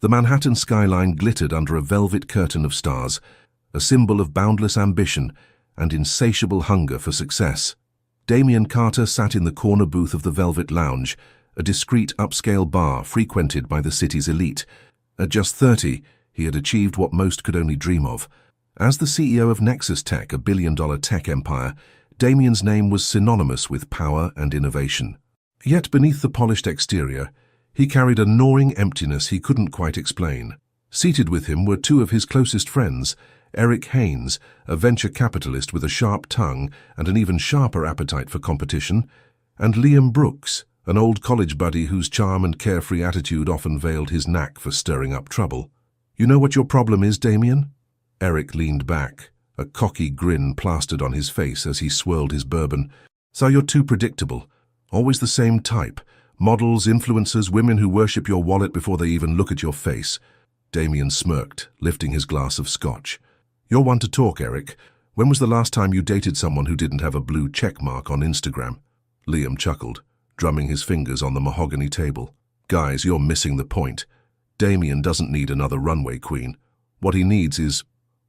The Manhattan skyline glittered under a velvet curtain of stars, a symbol of boundless ambition and insatiable hunger for success. Damien Carter sat in the corner booth of the Velvet Lounge, a discreet upscale bar frequented by the city's elite. At just 30, he had achieved what most could only dream of. As the CEO of Nexus Tech, a billion-dollar tech empire, Damien's name was synonymous with power and innovation. Yet beneath the polished exterior, he carried a gnawing emptiness he couldn't quite explain. Seated with him were two of his closest friends, Eric Haines, a venture capitalist with a sharp tongue and an even sharper appetite for competition, and Liam Brooks, an old college buddy whose charm and carefree attitude often veiled his knack for stirring up trouble. "You know what your problem is, Damien?" Eric leaned back, a cocky grin plastered on his face as he swirled his bourbon. "So you're too predictable. Always the same type. Models, influencers, women who worship your wallet before they even look at your face." Damien smirked, lifting his glass of scotch. "You're one to talk, Eric. When was the last time you dated someone who didn't have a blue check mark on Instagram?" Liam chuckled, drumming his fingers on the mahogany table. "Guys, you're missing the point. Damien doesn't need another runway queen. What he needs is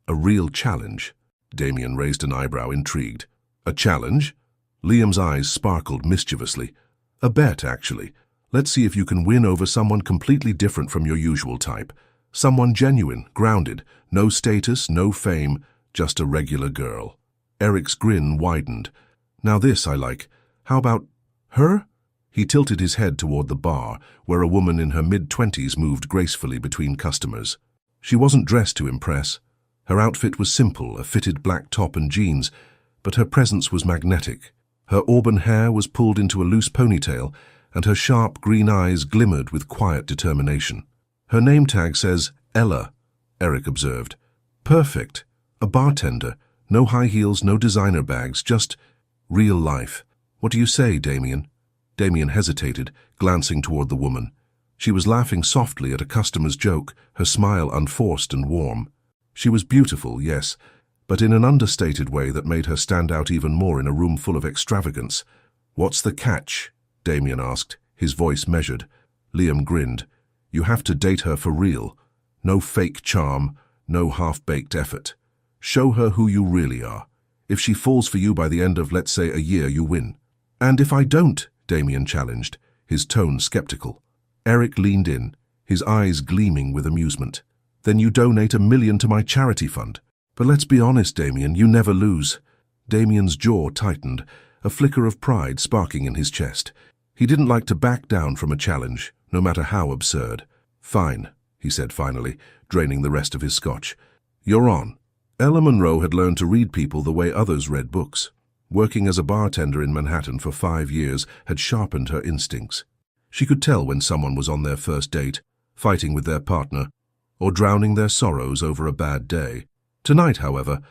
a real challenge." Damien raised an eyebrow, intrigued. "A challenge?" Liam's eyes sparkled mischievously. "A bet, actually. Let's see if you can win over someone completely different from your usual type. Someone genuine, grounded, no status, no fame, just a regular girl." Eric's grin widened. "Now this I like. How about her?" He tilted his head toward the bar, where a woman in her mid-20s moved gracefully between customers. She wasn't dressed to impress. Her outfit was simple, a fitted black top and jeans, but her presence was magnetic. Her auburn hair was pulled into a loose ponytail, and her sharp green eyes glimmered with quiet determination. "Her name tag says Ella," Eric observed. "Perfect. A bartender. No high heels, no designer bags, just real life. What do you say, Damien?" Damien hesitated, glancing toward the woman. She was laughing softly at a customer's joke, her smile unforced and warm. She was beautiful, yes, but in an understated way that made her stand out even more in a room full of extravagance. "What's the catch?" Damien asked, his voice measured. Liam grinned. "You have to date her for real. No fake charm, no half-baked effort. Show her who you really are. If she falls for you by the end of, let's say, a year, you win." "And if I don't?" Damien challenged, his tone skeptical. Eric leaned in, his eyes gleaming with amusement. "Then you donate $1 million to my charity fund. But let's be honest, Damien, you never lose." Damien's jaw tightened, a flicker of pride sparking in his chest. He didn't like to back down from a challenge, no matter how absurd. "Fine," he said finally, draining the rest of his scotch. "You're on." Ella Monroe had learned to read people the way others read books. Working as a bartender in Manhattan for 5 years had sharpened her instincts. She could tell when someone was on their first date, fighting with their partner, or drowning their sorrows over a bad day. Tonight, however,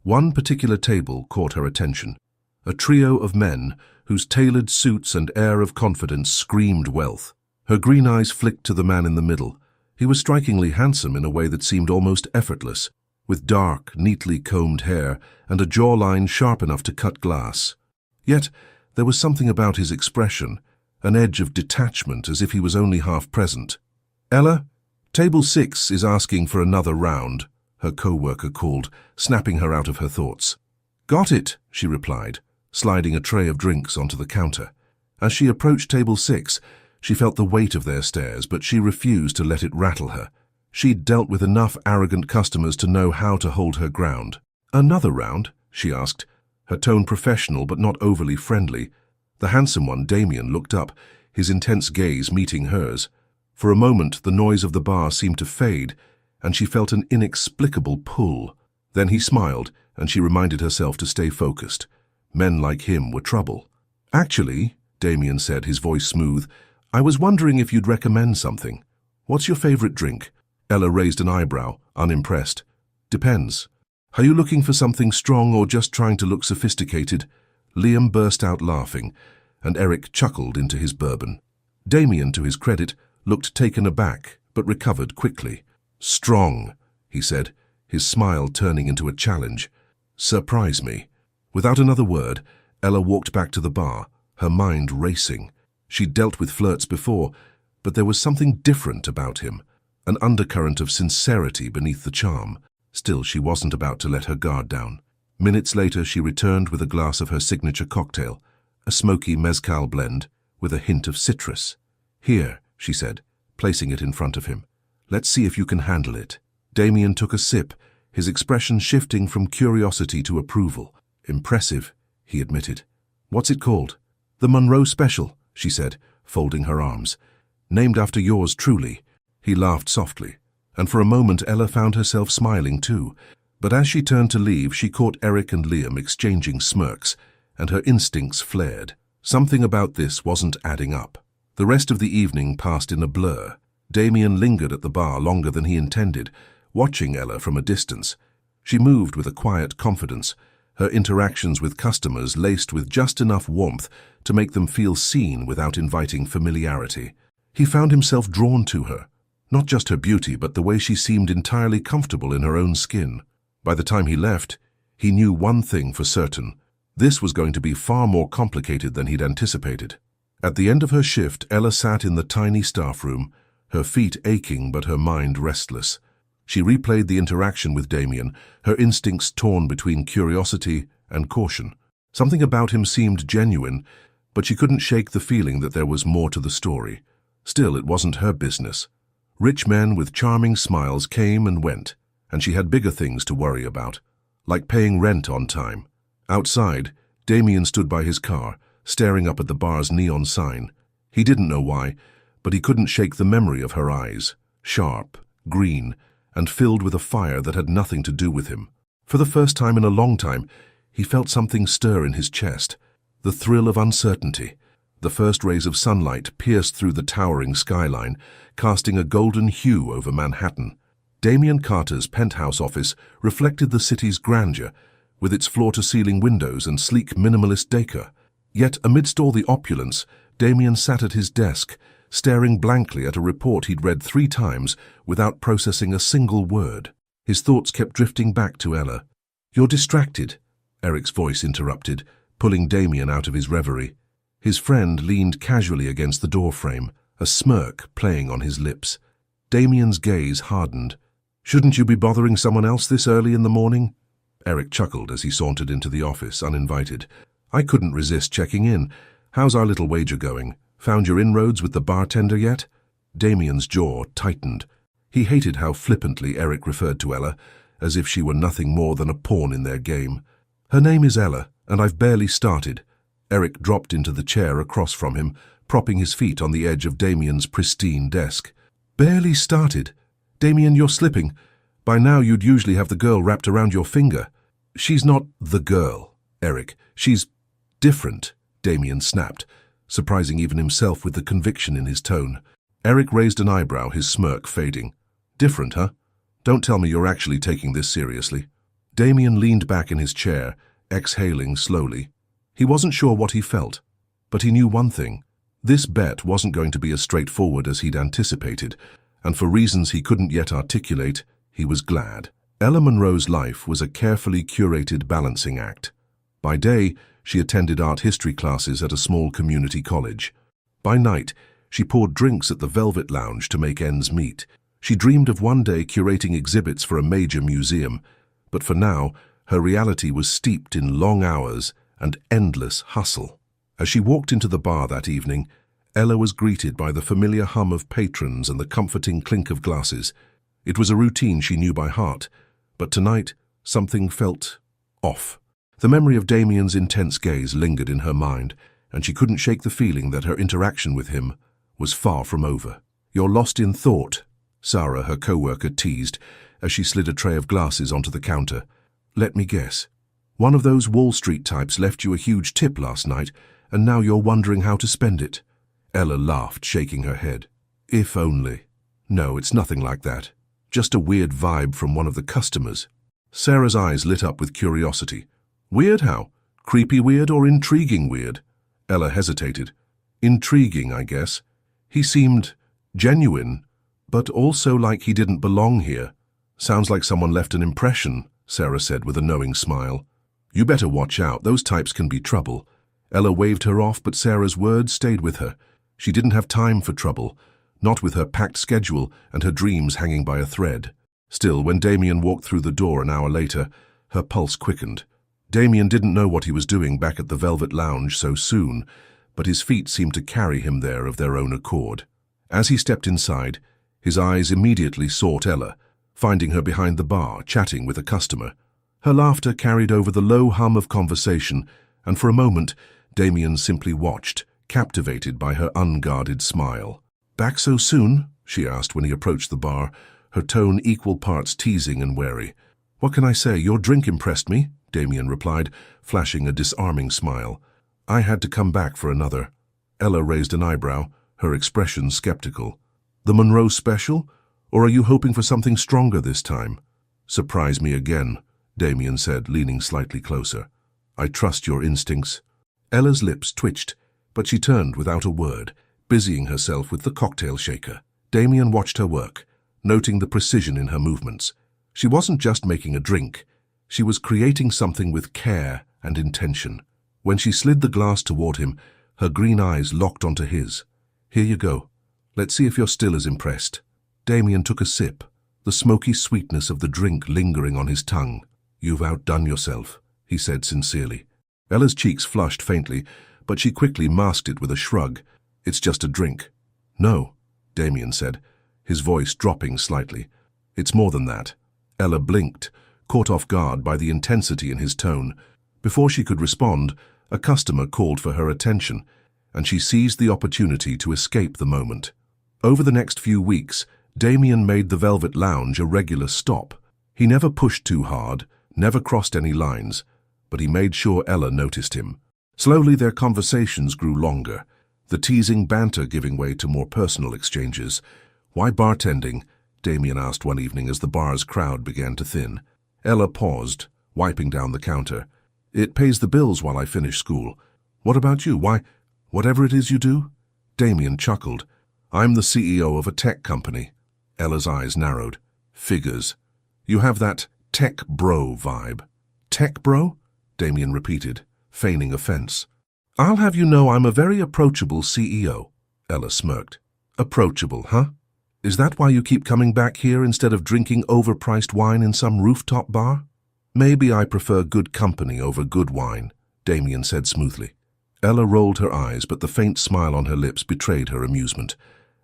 one particular table caught her attention. A trio of men whose tailored suits and air of confidence screamed wealth. Her green eyes flicked to the man in the middle. He was strikingly handsome in a way that seemed almost effortless, with dark, neatly combed hair and a jawline sharp enough to cut glass. Yet there was something about his expression, an edge of detachment, as if he was only half present. "Ella, Table 6 is asking for another round," her co-worker called, snapping her out of her thoughts. "Got it," she replied, sliding a tray of drinks onto the counter. As she approached Table 6, she felt the weight of their stares, but she refused to let it rattle her. She'd dealt with enough arrogant customers to know how to hold her ground. "Another round?" she asked, her tone professional but not overly friendly. The handsome one, Damien, looked up, his intense gaze meeting hers. For a moment, the noise of the bar seemed to fade, and she felt an inexplicable pull. Then he smiled, and she reminded herself to stay focused. Men like him were trouble. "Actually," Damien said, his voice smooth, "I was wondering if you'd recommend something. What's your favorite drink?" Ella raised an eyebrow, unimpressed. "Depends. Are you looking for something strong or just trying to look sophisticated?" Liam burst out laughing, and Eric chuckled into his bourbon. Damien, to his credit, looked taken aback, but recovered quickly. "Strong," he said, his smile turning into a challenge. "Surprise me." Without another word, Ella walked back to the bar, her mind racing. She'd dealt with flirts before, but there was something different about him. an undercurrent of sincerity beneath the charm. Still, she wasn't about to let her guard down. Minutes later, she returned with a glass of her signature cocktail, a smoky mezcal blend with a hint of citrus. "Here," she said, placing it in front of him. "Let's see if you can handle it." Damien took a sip, his expression shifting from curiosity to approval. "Impressive," he admitted. "What's it called?" "The Monroe Special," she said, folding her arms. "Named after yours truly." He laughed softly, and for a moment Ella found herself smiling too. But as she turned to leave, she caught Eric and Liam exchanging smirks, and her instincts flared. Something about this wasn't adding up. The rest of the evening passed in a blur. Damien lingered at the bar longer than he intended, watching Ella from a distance. She moved with a quiet confidence, her interactions with customers laced with just enough warmth to make them feel seen without inviting familiarity. He found himself drawn to her, not just her beauty, but the way she seemed entirely comfortable in her own skin. By the time he left, he knew one thing for certain. This was going to be far more complicated than he'd anticipated. At the end of her shift, Ella sat in the tiny staff room, her feet aching but her mind restless. She replayed the interaction with Damien, her instincts torn between curiosity and caution. Something about him seemed genuine, but she couldn't shake the feeling that there was more to the story. Still, it wasn't her business. Rich men with charming smiles came and went, and she had bigger things to worry about, like paying rent on time. Outside, Damien stood by his car, staring up at the bar's neon sign. He didn't know why, but he couldn't shake the memory of her eyes, sharp, green, and filled with a fire that had nothing to do with him. For the first time in a long time, he felt something stir in his chest, the thrill of uncertainty. The first rays of sunlight pierced through the towering skyline, casting a golden hue over Manhattan. Damien Carter's penthouse office reflected the city's grandeur, with its floor-to-ceiling windows and sleek minimalist decor. Yet, amidst all the opulence, Damien sat at his desk, staring blankly at a report he'd read 3 times without processing a single word. His thoughts kept drifting back to Ella. "You're distracted," Eric's voice interrupted, pulling Damien out of his reverie. His friend leaned casually against the doorframe, a smirk playing on his lips. Damien's gaze hardened. "Shouldn't you be bothering someone else this early in the morning?" Eric chuckled as he sauntered into the office, uninvited. "I couldn't resist checking in. How's our little wager going? Found your inroads with the bartender yet?" Damien's jaw tightened. He hated how flippantly Eric referred to Ella, as if she were nothing more than a pawn in their game. "Her name is Ella, and I've barely started." Eric dropped into the chair across from him, propping his feet on the edge of Damien's pristine desk. "Barely started? Damien, you're slipping. By now you'd usually have the girl wrapped around your finger." "She's not the girl, Eric. She's different," Damien snapped, surprising even himself with the conviction in his tone. Eric raised an eyebrow, his smirk fading. "Different, huh? Don't tell me you're actually taking this seriously." Damien leaned back in his chair, exhaling slowly. He wasn't sure what he felt, but he knew one thing. This bet wasn't going to be as straightforward as he'd anticipated, and for reasons he couldn't yet articulate, he was glad. Ella Monroe's life was a carefully curated balancing act. By day, she attended art history classes at a small community college. By night, she poured drinks at the Velvet Lounge to make ends meet. She dreamed of one day curating exhibits for a major museum, but for now, her reality was steeped in long hours and endless hustle. As she walked into the bar that evening, Ella was greeted by the familiar hum of patrons and the comforting clink of glasses. It was a routine she knew by heart, but tonight, something felt off. The memory of Damien's intense gaze lingered in her mind, and she couldn't shake the feeling that her interaction with him was far from over. "You're lost in thought," Sarah, her co-worker, teased as she slid a tray of glasses onto the counter. "Let me guess. One of those Wall Street types left you a huge tip last night, and now you're wondering how to spend it." Ella laughed, shaking her head. "If only. No, it's nothing like that. Just a weird vibe from one of the customers." Sarah's eyes lit up with curiosity. "Weird how? Creepy weird or intriguing weird?" Ella hesitated. "Intriguing, I guess. He seemed genuine, but also like he didn't belong here. Sounds like someone left an impression," Sarah said with a knowing smile. "You better watch out. Those types can be trouble." Ella waved her off, but Sarah's words stayed with her. She didn't have time for trouble, not with her packed schedule and her dreams hanging by a thread. Still, when Damien walked through the door an hour later, her pulse quickened. Damien didn't know what he was doing back at the Velvet Lounge so soon, but his feet seemed to carry him there of their own accord. As he stepped inside, his eyes immediately sought Ella, finding her behind the bar, chatting with a customer. Her laughter carried over the low hum of conversation, and for a moment, Damien simply watched, captivated by her unguarded smile. "Back so soon?" she asked when he approached the bar, her tone equal parts teasing and wary. "What can I say? Your drink impressed me," Damien replied, flashing a disarming smile. "I had to come back for another." Ella raised an eyebrow, her expression skeptical. "The Monroe Special? Or are you hoping for something stronger this time?" "Surprise me again," Damien said, leaning slightly closer. "I trust your instincts." Ella's lips twitched, but she turned without a word, busying herself with the cocktail shaker. Damien watched her work, noting the precision in her movements. She wasn't just making a drink. She was creating something with care and intention. When she slid the glass toward him, her green eyes locked onto his. "Here you go. Let's see if you're still as impressed." Damien took a sip, the smoky sweetness of the drink lingering on his tongue. "You've outdone yourself," he said sincerely. Ella's cheeks flushed faintly, but she quickly masked it with a shrug. "It's just a drink." "No," Damien said, his voice dropping slightly. "It's more than that." Ella blinked, caught off guard by the intensity in his tone. Before she could respond, a customer called for her attention, and she seized the opportunity to escape the moment. Over the next few weeks, Damien made the Velvet Lounge a regular stop. He never pushed too hard, never crossed any lines, but he made sure Ella noticed him. Slowly their conversations grew longer, the teasing banter giving way to more personal exchanges. "Why bartending?" Damien asked one evening as the bar's crowd began to thin. Ella paused, wiping down the counter. "It pays the bills while I finish school. What about you? Why, whatever it is you do?" Damien chuckled. "I'm the CEO of a tech company." Ella's eyes narrowed. "Figures. You have that tech bro vibe." "Tech bro?" Damien repeated, feigning offense. "I'll have you know I'm a very approachable CEO." Ella smirked. "Approachable, huh? Is that why you keep coming back here instead of drinking overpriced wine in some rooftop bar?" "Maybe I prefer good company over good wine," Damien said smoothly. Ella rolled her eyes, but the faint smile on her lips betrayed her amusement.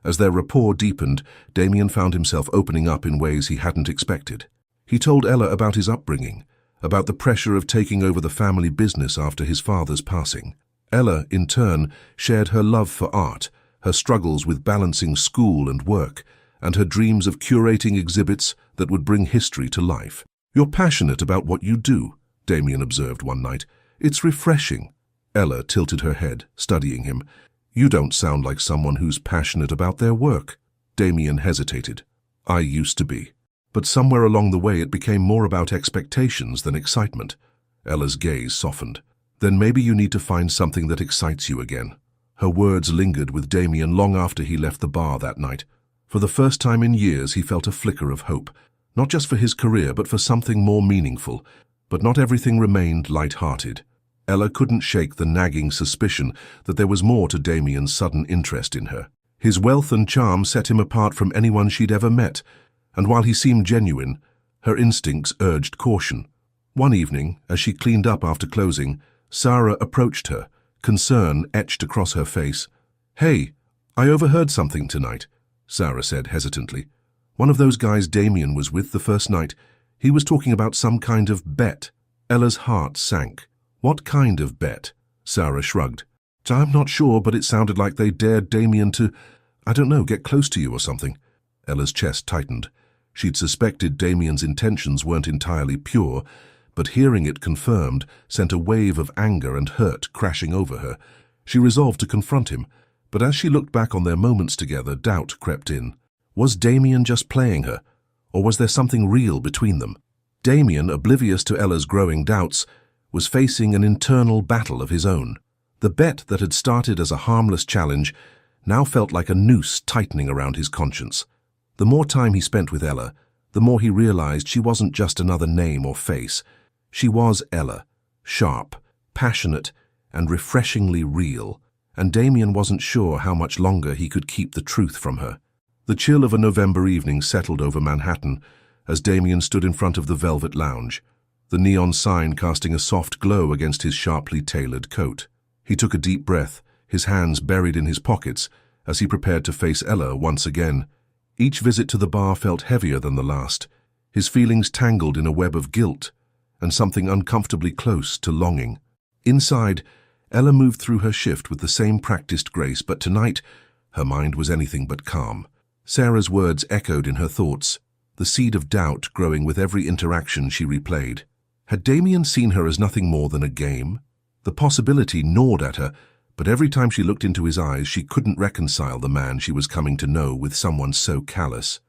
As their rapport deepened, Damien found himself opening up in ways he hadn't expected. He told Ella about his upbringing, about the pressure of taking over the family business after his father's passing. Ella, in turn, shared her love for art, her struggles with balancing school and work, and her dreams of curating exhibits that would bring history to life. "You're passionate about what you do," Damien observed one night. "It's refreshing." Ella tilted her head, studying him. "You don't sound like someone who's passionate about their work." Damien hesitated. "I used to be. But somewhere along the way it became more about expectations than excitement." Ella's gaze softened. "Then maybe you need to find something that excites you again." Her words lingered with Damien long after he left the bar that night. For the first time in years he felt a flicker of hope, not just for his career but for something more meaningful. But not everything remained light-hearted. Ella couldn't shake the nagging suspicion that there was more to Damien's sudden interest in her. His wealth and charm set him apart from anyone she'd ever met, and while he seemed genuine, her instincts urged caution. One evening, as she cleaned up after closing, Sarah approached her, concern etched across her face. "Hey, I overheard something tonight," Sarah said hesitantly. "One of those guys Damien was with the first night, he was talking about some kind of bet." Ella's heart sank. "What kind of bet?" Sarah shrugged. "I'm not sure, but it sounded like they dared Damien to, I don't know, get close to you or something." Ella's chest tightened. She'd suspected Damien's intentions weren't entirely pure, but hearing it confirmed sent a wave of anger and hurt crashing over her. She resolved to confront him, but as she looked back on their moments together, doubt crept in. Was Damien just playing her, or was there something real between them? Damien, oblivious to Ella's growing doubts, was facing an internal battle of his own. The bet that had started as a harmless challenge now felt like a noose tightening around his conscience. The more time he spent with Ella, the more he realized she wasn't just another name or face. She was Ella, sharp, passionate, and refreshingly real, and Damien wasn't sure how much longer he could keep the truth from her. The chill of a November evening settled over Manhattan as Damien stood in front of the Velvet Lounge, the neon sign casting a soft glow against his sharply tailored coat. He took a deep breath, his hands buried in his pockets, as he prepared to face Ella once again. Each visit to the bar felt heavier than the last, his feelings tangled in a web of guilt and something uncomfortably close to longing. Inside, Ella moved through her shift with the same practiced grace, but tonight, her mind was anything but calm. Sarah's words echoed in her thoughts, the seed of doubt growing with every interaction she replayed. Had Damien seen her as nothing more than a game? The possibility gnawed at her, but every time she looked into his eyes, she couldn't reconcile the man she was coming to know with someone so callous.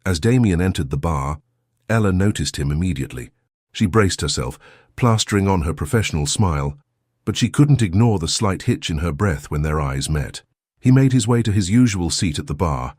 As Damien entered the bar, Ella noticed him immediately. She braced herself, plastering on her professional smile, but she couldn't ignore the slight hitch in her breath when their eyes met. He made his way to his usual seat at the bar,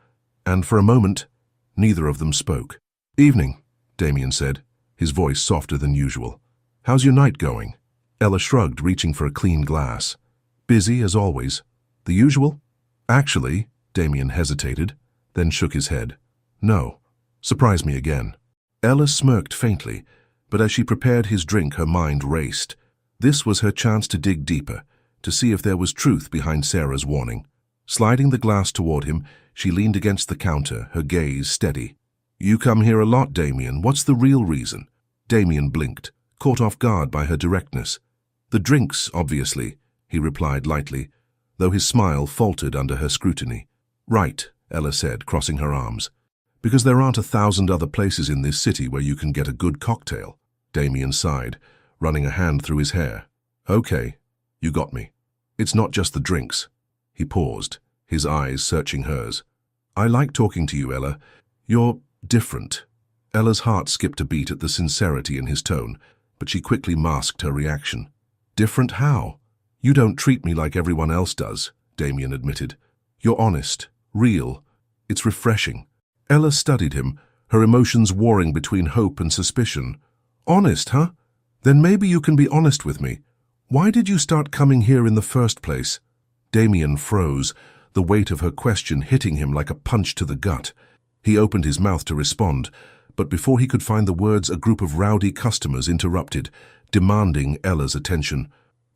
and for a moment, neither of them spoke. "Evening," Damien said, his voice softer than usual. "How's your night going?" Ella shrugged, reaching for a clean glass. "Busy, as always. The usual?" "Actually," Damien hesitated, then shook his head. "No. Surprise me again." Ella smirked faintly, but as she prepared his drink, her mind raced. This was her chance to dig deeper, to see if there was truth behind Sarah's warning. Sliding the glass toward him, she leaned against the counter, her gaze steady. "You come here a lot, Damien. What's the real reason?" Damien blinked, caught off guard by her directness. "The drinks, obviously," he replied lightly, though his smile faltered under her scrutiny. "Right," Ella said, crossing her arms. "Because there aren't 1,000 other places in this city where you can get a good cocktail." Damien sighed, running a hand through his hair. "Okay, you got me. It's not just the drinks." He paused, his eyes searching hers. "I like talking to you, Ella. You're different." Ella's heart skipped a beat at the sincerity in his tone, but she quickly masked her reaction. "Different how?" "You don't treat me like everyone else does," Damien admitted. "You're honest, real. It's refreshing." Ella studied him, her emotions warring between hope and suspicion. "Honest, huh? Then maybe you can be honest with me. Why did you start coming here in the first place?" Damien froze, the weight of her question hitting him like a punch to the gut. He opened his mouth to respond, but before he could find the words, a group of rowdy customers interrupted, demanding Ella's attention.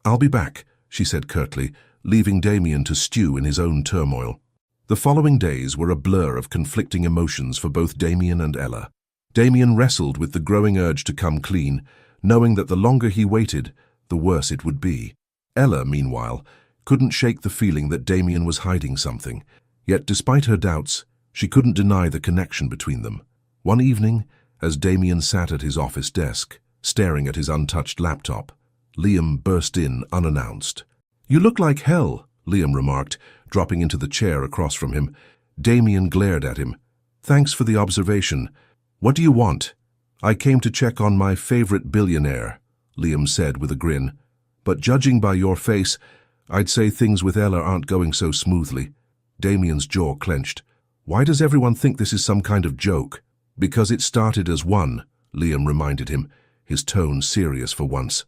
"I'll be back," she said curtly, leaving Damien to stew in his own turmoil. The following days were a blur of conflicting emotions for both Damien and Ella. Damien wrestled with the growing urge to come clean, knowing that the longer he waited, the worse it would be. Ella, meanwhile, couldn't shake the feeling that Damien was hiding something. Yet despite her doubts, she couldn't deny the connection between them. One evening, as Damien sat at his office desk, staring at his untouched laptop, Liam burst in unannounced. "You look like hell," Liam remarked, dropping into the chair across from him. Damien glared at him. "Thanks for the observation. What do you want?" "I came to check on my favorite billionaire," Liam said with a grin. "But judging by your face, I'd say things with Ella aren't going so smoothly." Damien's jaw clenched. "Why does everyone think this is some kind of joke?" "Because it started as one," Liam reminded him, his tone serious for once.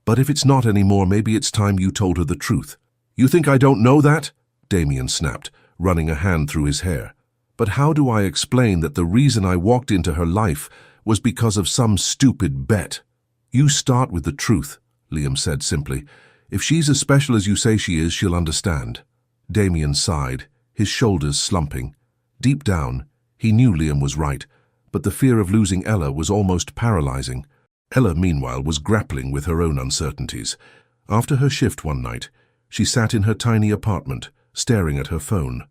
"But if it's not anymore, maybe it's time you told her the truth." "You think I don't know that?" Damien snapped, running a hand through his hair. "But how do I explain that the reason I walked into her life was because of some stupid bet?" "You start with the truth," Liam said simply. "If she's as special as you say she is, she'll understand." Damien sighed, his shoulders slumping. Deep down, he knew Liam was right, but the fear of losing Ella was almost paralyzing. Ella, meanwhile, was grappling with her own uncertainties. After her shift one night, she sat in her tiny apartment, staring at her phone.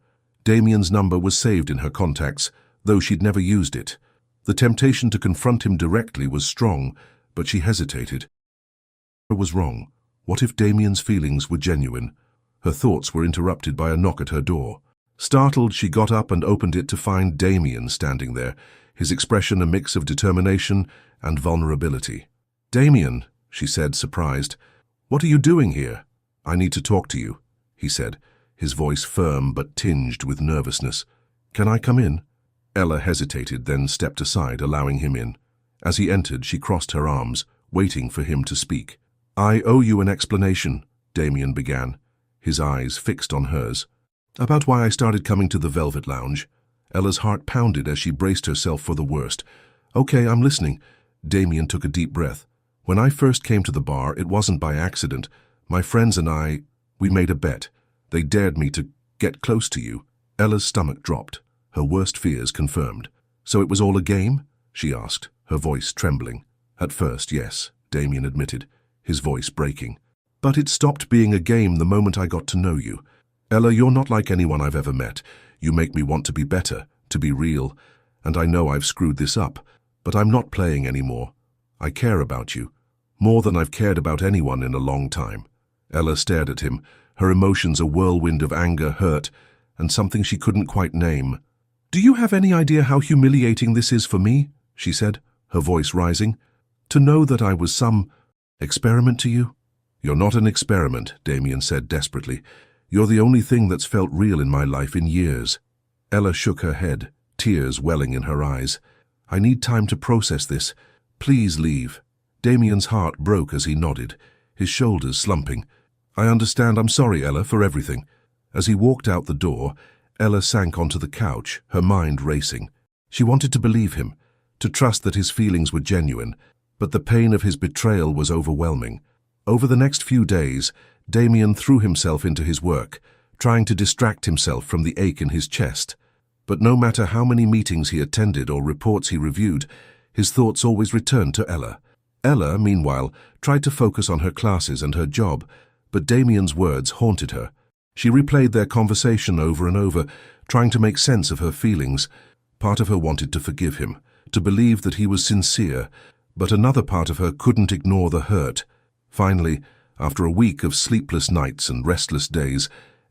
Damien's number was saved in her contacts, though she'd never used it. The temptation to confront him directly was strong, but she hesitated. Her was wrong. What if Damien's feelings were genuine? Her thoughts were interrupted by a knock at her door. Startled, she got up and opened it to find Damien standing there, his expression a mix of determination and vulnerability. "Damien," she said, surprised. "What are you doing here?" "I need to talk to you," he said, his voice firm but tinged with nervousness. "Can I come in?" Ella hesitated, then stepped aside, allowing him in. As he entered, she crossed her arms, waiting for him to speak. "I owe you an explanation," Damien began, his eyes fixed on hers. "About why I started coming to the Velvet Lounge." Ella's heart pounded as she braced herself for the worst. "Okay, I'm listening." Damien took a deep breath. "When I first came to the bar, it wasn't by accident. My friends and we made a bet. They dared me to get close to you." Ella's stomach dropped, her worst fears confirmed. "So it was all a game?" she asked, her voice trembling. "At first, yes," Damien admitted, his voice breaking. "But it stopped being a game the moment I got to know you. Ella, you're not like anyone I've ever met. You make me want to be better, to be real. And I know I've screwed this up, but I'm not playing anymore. I care about you, more than I've cared about anyone in a long time." Ella stared at him, her emotions a whirlwind of anger, hurt, and something she couldn't quite name. "Do you have any idea how humiliating this is for me?" she said, her voice rising. "To know that I was some experiment to you?" "You're not an experiment," Damien said desperately. "You're the only thing that's felt real in my life in years." Ella shook her head, tears welling in her eyes. "I need time to process this. Please leave." Damien's heart broke as he nodded, his shoulders slumping. "I understand. I'm sorry, Ella, for everything." As he walked out the door, Ella sank onto the couch, her mind racing. She wanted to believe him, to trust that his feelings were genuine, but the pain of his betrayal was overwhelming. Over the next few days, Damien threw himself into his work, trying to distract himself from the ache in his chest. But no matter how many meetings he attended or reports he reviewed, his thoughts always returned to Ella. Ella, meanwhile, tried to focus on her classes and her job, but Damien's words haunted her. She replayed their conversation over and over, trying to make sense of her feelings. Part of her wanted to forgive him, to believe that he was sincere, but another part of her couldn't ignore the hurt. Finally, after a week of sleepless nights and restless days,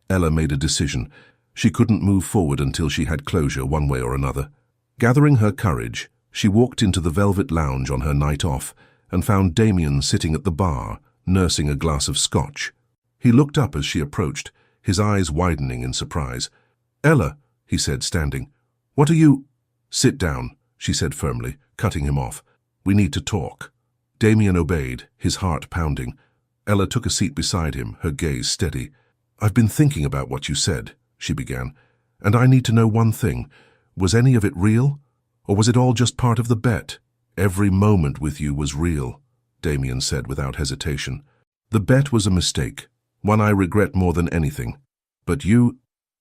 Ella made a decision. She couldn't move forward until she had closure one way or another. Gathering her courage, she walked into the velvet lounge on her night off and found Damien sitting at the bar, nursing a glass of scotch. He looked up as she approached, his eyes widening in surprise. "Ella," he said, standing. "What are you—" "Sit down," she said firmly, cutting him off. "We need to talk." Damien obeyed, his heart pounding. Ella took a seat beside him, her gaze steady. "I've been thinking about what you said," she began, "and I need to know one thing. Was any of it real? Or was it all just part of the bet?" "Every moment with you was real," Damien said without hesitation. "The bet was a mistake, one I regret more than anything. But you're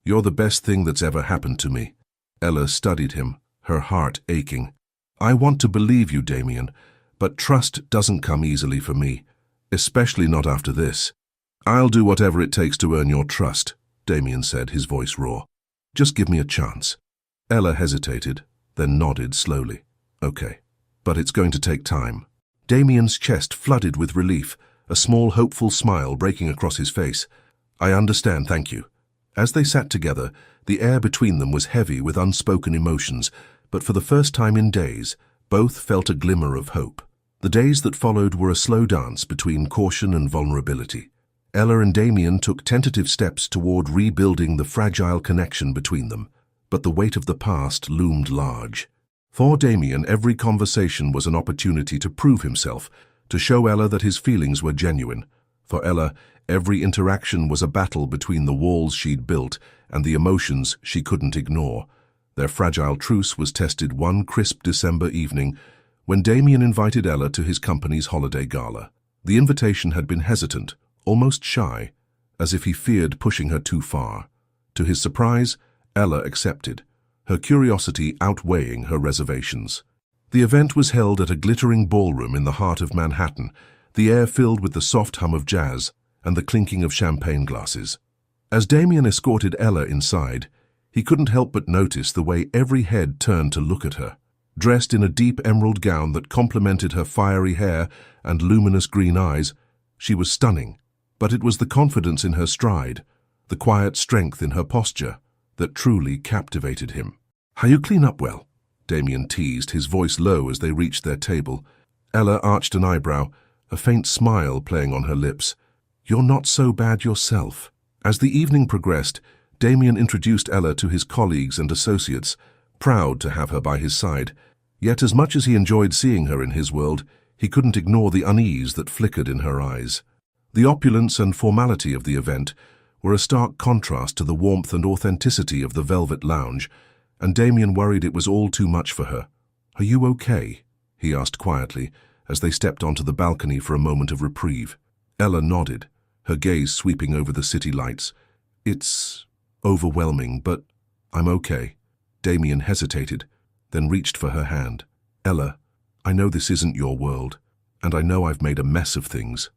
the best thing that's ever happened to me." Ella studied him, her heart aching. "I want to believe you, Damien, but trust doesn't come easily for me, especially not after this." "I'll do whatever it takes to earn your trust," Damien said, his voice raw. "Just give me a chance." Ella hesitated, then nodded slowly. "Okay, but it's going to take time." Damien's chest flooded with relief, a small hopeful smile breaking across his face. "I understand, thank you." As they sat together, the air between them was heavy with unspoken emotions, but for the first time in days, both felt a glimmer of hope. The days that followed were a slow dance between caution and vulnerability. Ella and Damien took tentative steps toward rebuilding the fragile connection between them, but the weight of the past loomed large. For Damien, every conversation was an opportunity to prove himself, to show Ella that his feelings were genuine. For Ella, every interaction was a battle between the walls she'd built and the emotions she couldn't ignore. Their fragile truce was tested one crisp December evening when Damien invited Ella to his company's holiday gala. The invitation had been hesitant, almost shy, as if he feared pushing her too far. To his surprise, Ella accepted, her curiosity outweighing her reservations. The event was held at a glittering ballroom in the heart of Manhattan, the air filled with the soft hum of jazz and the clinking of champagne glasses. As Damien escorted Ella inside, he couldn't help but notice the way every head turned to look at her. Dressed in a deep emerald gown that complemented her fiery hair and luminous green eyes, she was stunning. But it was the confidence in her stride, the quiet strength in her posture, that truly captivated him. "How you clean up well," Damien teased, his voice low as they reached their table. Ella arched an eyebrow, a faint smile playing on her lips. "You're not so bad yourself." As the evening progressed, Damien introduced Ella to his colleagues and associates, proud to have her by his side. Yet as much as he enjoyed seeing her in his world, he couldn't ignore the unease that flickered in her eyes. The opulence and formality of the event were a stark contrast to the warmth and authenticity of the velvet lounge, and Damien worried it was all too much for her. "Are you okay?" he asked quietly, as they stepped onto the balcony for a moment of reprieve. Ella nodded, her gaze sweeping over the city lights. "It's overwhelming, but I'm okay." Damien hesitated, then reached for her hand. "Ella, I know this isn't your world, and I know I've made a mess of things.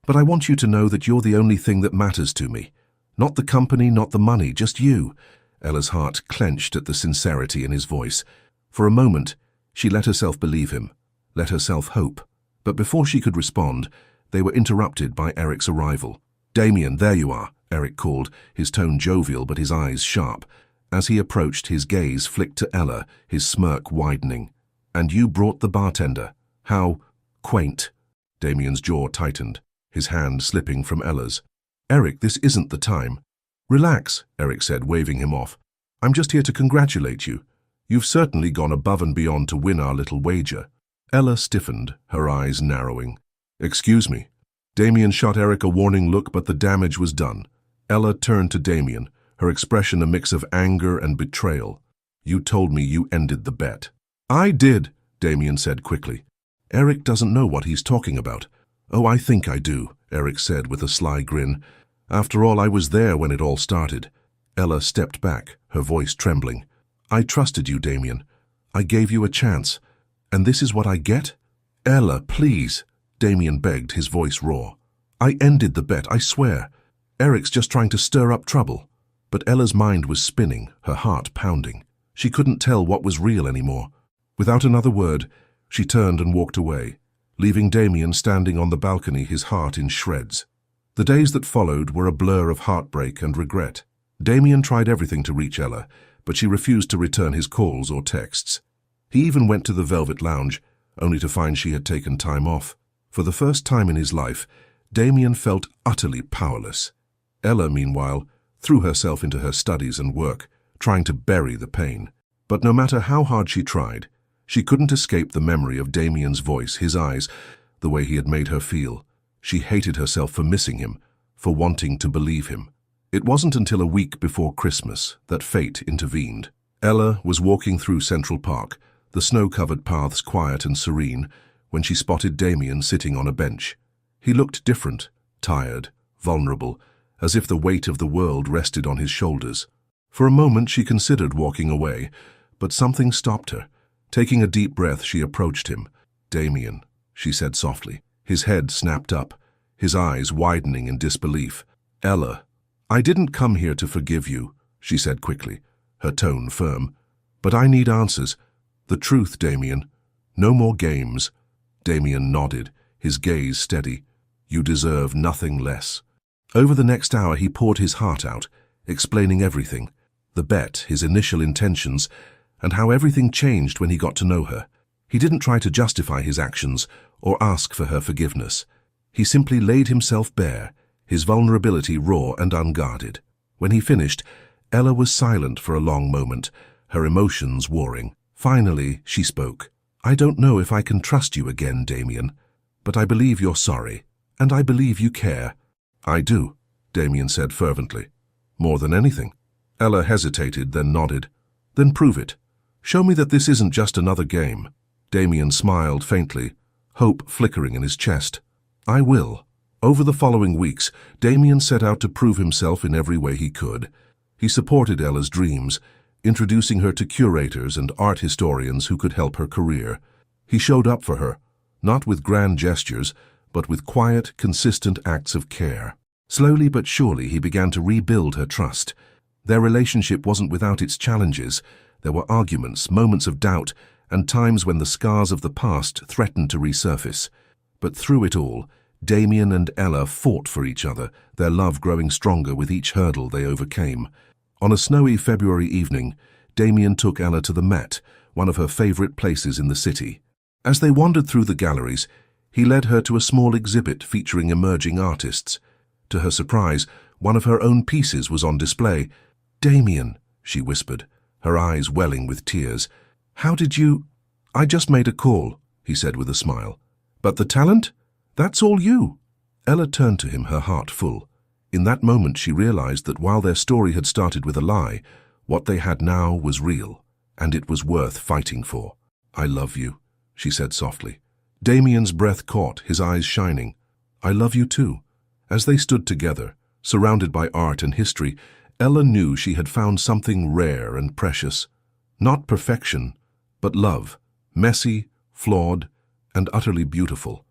But I want you to know that you're the only thing that matters to me. Not the company, not the money, just you." Ella's heart clenched at the sincerity in his voice. For a moment, she let herself believe him, let herself hope. But before she could respond, they were interrupted by Eric's arrival. "Damien, there you are," Eric called, his tone jovial but his eyes sharp. As he approached, his gaze flicked to Ella, his smirk widening. "And you brought the bartender. How quaint." Damien's jaw tightened, his hand slipping from Ella's. "Eric, this isn't the time." "Relax," Eric said, waving him off. "I'm just here to congratulate you. You've certainly gone above and beyond to win our little wager." Ella stiffened, her eyes narrowing. "Excuse me." Damien shot Eric a warning look, but the damage was done. Ella turned to Damien, her expression a mix of anger and betrayal. "You told me you ended the bet." "I did," Damien said quickly. "Eric doesn't know what he's talking about." "Oh, I think I do," Eric said with a sly grin. "After all, I was there when it all started." Ella stepped back, her voice trembling. "I trusted you, Damien. I gave you a chance. And this is what I get?" "Ella, please," Damien begged, his voice raw. "I ended the bet, I swear. Eric's just trying to stir up trouble." But Ella's mind was spinning, her heart pounding. She couldn't tell what was real anymore. Without another word, she turned and walked away, leaving Damien standing on the balcony, his heart in shreds. The days that followed were a blur of heartbreak and regret. Damien tried everything to reach Ella, but she refused to return his calls or texts. He even went to the Velvet Lounge, only to find she had taken time off. For the first time in his life, Damien felt utterly powerless. Ella, meanwhile, threw herself into her studies and work, trying to bury the pain. But no matter how hard she tried, she couldn't escape the memory of Damien's voice, his eyes, the way he had made her feel. She hated herself for missing him, for wanting to believe him. It wasn't until a week before Christmas that fate intervened. Ella was walking through Central Park, the snow-covered paths quiet and serene, when she spotted Damien sitting on a bench. He looked different, tired, vulnerable, as if the weight of the world rested on his shoulders. For a moment she considered walking away, but something stopped her. Taking a deep breath, she approached him. "Damien," she said softly. His head snapped up, his eyes widening in disbelief. "Ella, I didn't come here to forgive you," she said quickly, her tone firm. "But I need answers. The truth, Damien. No more games." Damien nodded, his gaze steady. "You deserve nothing less." Over the next hour he poured his heart out, explaining everything. The bet, his initial intentions, and how everything changed when he got to know her. He didn't try to justify his actions or ask for her forgiveness. He simply laid himself bare, his vulnerability raw and unguarded. When he finished, Ella was silent for a long moment, her emotions warring. Finally, she spoke. "I don't know if I can trust you again, Damien, but I believe you're sorry, and I believe you care." "I do," Damien said fervently. "More than anything." Ella hesitated, then nodded. "Then prove it. Show me that this isn't just another game." Damien smiled faintly, hope flickering in his chest. "I will." Over the following weeks, Damien set out to prove himself in every way he could. He supported Ella's dreams, introducing her to curators and art historians who could help her career. He showed up for her, not with grand gestures, but with quiet, consistent acts of care. Slowly but surely he began to rebuild her trust. Their relationship wasn't without its challenges. There were arguments, moments of doubt, and times when the scars of the past threatened to resurface. But through it all, Damien and Ella fought for each other, their love growing stronger with each hurdle they overcame. On a snowy February evening, Damien took Ella to the Met, one of her favorite places in the city. As they wandered through the galleries, he led her to a small exhibit featuring emerging artists. To her surprise, one of her own pieces was on display. "Damien," she whispered, her eyes welling with tears. "How did you—" "I just made a call," he said with a smile. "But the talent? That's all you." Ella turned to him, her heart full. In that moment she realized that while their story had started with a lie, what they had now was real. and it was worth fighting for. "I love you," she said softly. Damien's breath caught, his eyes shining. "I love you too." As they stood together, surrounded by art and history, Ella knew she had found something rare and precious. Not perfection, but love, messy, flawed, and utterly beautiful.